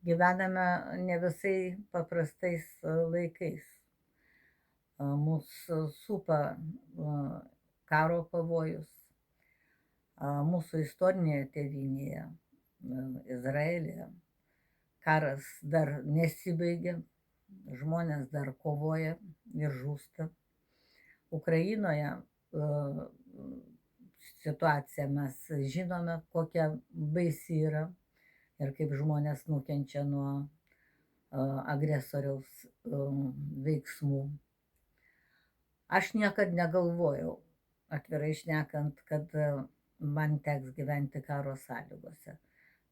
gyvename ne visai paprastais laikais. Mūsų supa karo pavojus, mūsų istorinėje tėvynėje, Izraelyje. Karas dar nesibaigė, žmonės dar kovoja ir žūsta. Ukrainoje situaciją mes žinome, kokia baisi yra ir kaip žmonės nukenčia nuo agresoriaus veiksmų. Aš niekad negalvojau, atvirai šnekant, kad man teks gyventi karo sąlygose.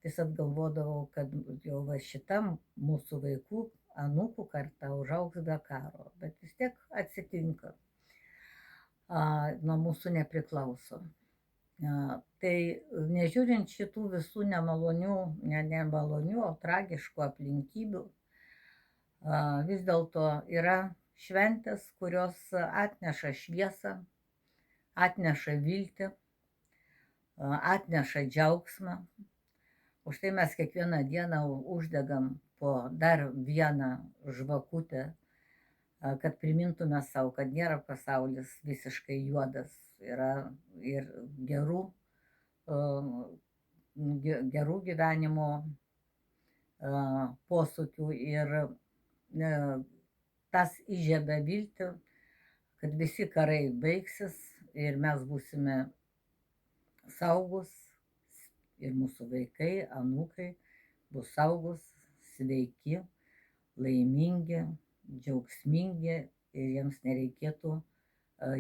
Tiesiog galvodavau, kad jau va šitam mūsų vaikų, anūkų karta užaugs be karo, bet vis tiek atsitinka. Nuo mūsų nepriklauso. Tai nežiūrint šitų visų nemalonių, o tragiškų aplinkybių, vis dėlto yra šventės, kurios atneša šviesą, atneša viltį, atneša džiaugsmą. Už tai mes kiekvieną dieną uždegam po dar vieną žvakutę, kad primintume savo, kad nėra pasaulis visiškai juodas, yra ir gerų gyvenimo posūkių ir tas įžiebia viltį, kad visi karai baigsis ir mes būsime saugus ir mūsų vaikai, anūkai bus saugus, sveiki, laimingi, džiaugsmingi ir jiems nereikėtų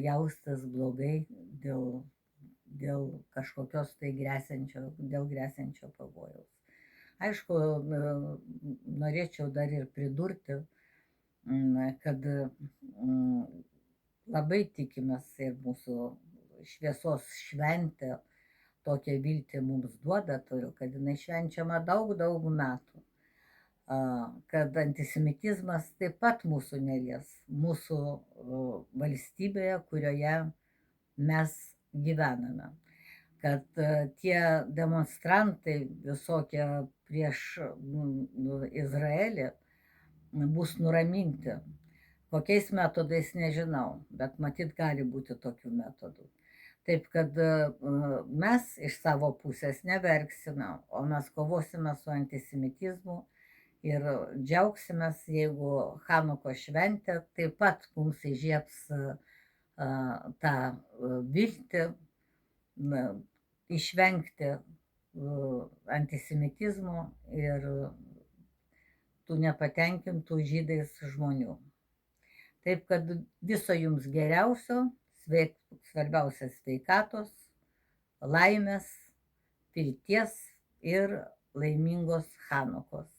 jaustis blogai dėl kažkokios tai gresiančio pavojaus. Aišku, norėčiau dar ir pridurti, kad labai tikimės ir mūsų šviesos šventė tokią viltį mums duoda, todėl kad jinai švenčiama daug metų, kad antisemitizmas taip pat mūsų nelies, mūsų valstybėje, kurioje mes gyvename, kad tie demonstrantai visokie prieš Izraelį bus nuraminti. Kokiais metodais nežinau, bet matyt gali būti tokių metodų. Taip kad mes iš savo pusės neverksime, o mes kovosime su antisemitizmu ir džiaugsimės, jeigu Chanukos šventė taip pat mums įžiebs tą viltį išvengti antisemitizmo ir tų nepatenkintų žydais žmonių. Taip kad viso jums geriausio, svarbiausia sveikatos, laimės, vilties ir laimingos Chanukos.